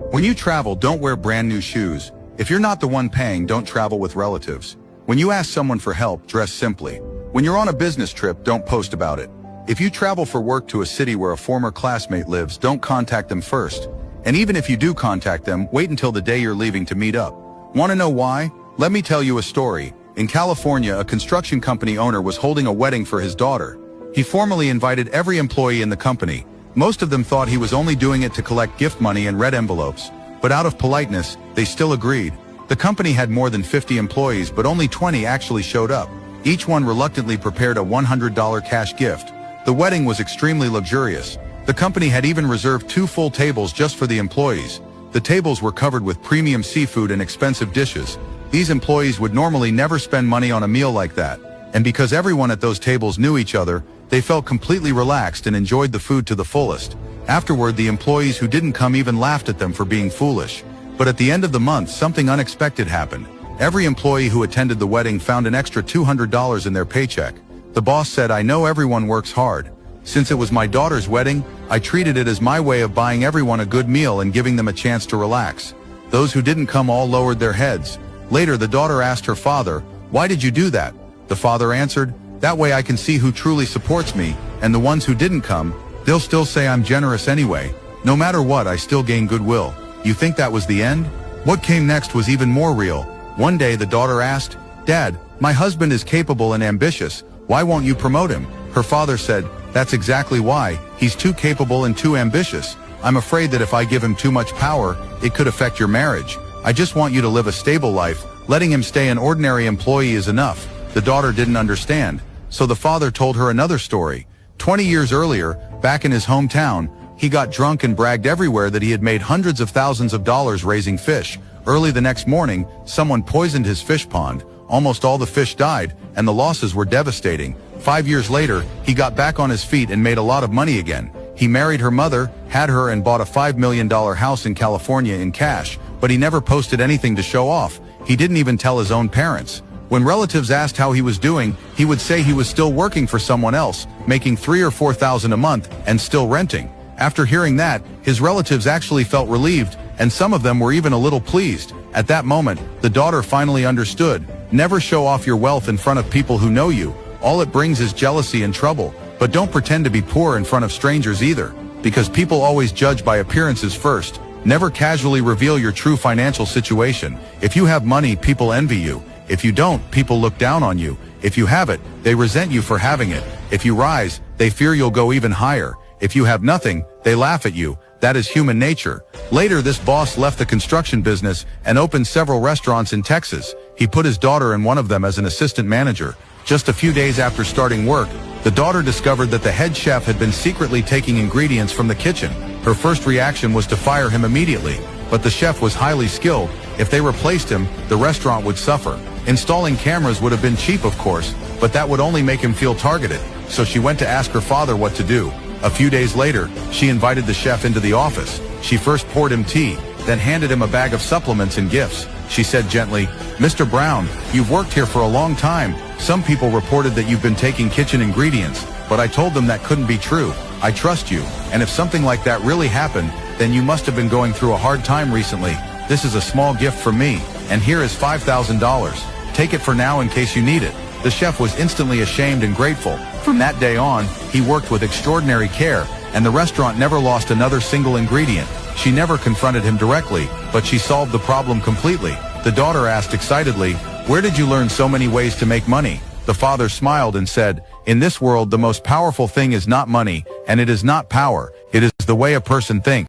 When you travel, don't wear brand new shoes. If you're not the one paying, don't travel with relatives. When you ask someone for help, dress simply. When you're on a business trip, don't post about it. If you travel for work to a city where a former classmate lives, don't contact them first. And even if you do contact them, wait until the day you're leaving to meet up. Want to know why? Let me tell you a story. In California, a construction company owner was holding a wedding for his daughter. He formally invited every employee in the company. Most of them thought he was only doing it to collect gift money and red envelopes. But out of politeness, they still agreed. The company had more than 50 employees, but only 20 actually showed up. Each one reluctantly prepared a $100 cash gift. The wedding was extremely luxurious. The company had even reserved 2 full tables just for the employees. The tables were covered with premium seafood and expensive dishes. These employees would normally never spend money on a meal like that. And because everyone at those tables knew each other, they felt completely relaxed and enjoyed the food to the fullest. Afterward, the employees who didn't come even laughed at them for being foolish. But at the end of the month, something unexpected happened. Every employee who attended the wedding found an extra $200 in their paycheck. The boss said, "I know everyone works hard. Since it was my daughter's wedding, I treated it as my way of buying everyone a good meal and giving them a chance to relax." Those who didn't come all lowered their heads. Later, the daughter asked her father, "Why did you do that?" The father answered, "That way I can see who truly supports me, and the ones who didn't come, they'll still say I'm generous anyway. No matter what, I still gain goodwill." You think that was the end? What came next was even more real. One day the daughter asked, "Dad, my husband is capable and ambitious. Why won't you promote him?" Her father said, "That's exactly why. He's too capable and too ambitious. I'm afraid that if I give him too much power, it could affect your marriage. I just want you to live a stable life. Letting him stay an ordinary employee is enough." The daughter didn't understand. So the father told her another story. 20 years earlier, back in his hometown, he got drunk and bragged everywhere that he had made hundreds of thousands of dollars raising fish. Early the next morning, someone poisoned his fish pond. Almost all the fish died, and the losses were devastating. 5 years later, he got back on his feet and made a lot of money again. He married her mother, had her, and bought a $5 million house in California in cash, but he never posted anything to show off. He didn't even tell his own parents. When relatives asked how he was doing, he would say he was still working for someone else, making $3,000 or $4,000 a month, and still renting. After hearing that, his relatives actually felt relieved, and some of them were even a little pleased. At that moment, the daughter finally understood. Never show off your wealth in front of people who know you. All it brings is jealousy and trouble. But don't pretend to be poor in front of strangers either, because people always judge by appearances first. Never casually reveal your true financial situation. If you have money, people envy you. If you don't, people look down on you. If you have it, they resent you for having it. If you rise, they fear you'll go even higher. If you have nothing, they laugh at you. That is human nature. Later, this boss left the construction business and opened several restaurants in Texas. He put his daughter in one of them as an assistant manager. Just a few days after starting work, the daughter discovered that the head chef had been secretly taking ingredients from the kitchen. Her first reaction was to fire him immediately, but the chef was highly skilled. If they replaced him, the restaurant would suffer. Installing cameras would have been cheap, of course, but that would only make him feel targeted. So she went to ask her father what to do. A few days later, she invited the chef into the office. She first poured him tea, then handed him a bag of supplements and gifts. She said gently, "Mr. Brown, you've worked here for a long time. Some people reported that you've been taking kitchen ingredients, but I told them that couldn't be true. I trust you, and if something like that really happened, then you must have been going through a hard time recently. This is a small gift from me, and here is $5,000. Take it for now in case you need it." The chef was instantly ashamed and grateful. From that day on, he worked with extraordinary care, and the restaurant never lost another single ingredient. She never confronted him directly, but she solved the problem completely. The daughter asked excitedly, "Where did you learn so many ways to make money?" The father smiled and said, "In this world, the most powerful thing is not money, and it is not power. It is the way a person thinks."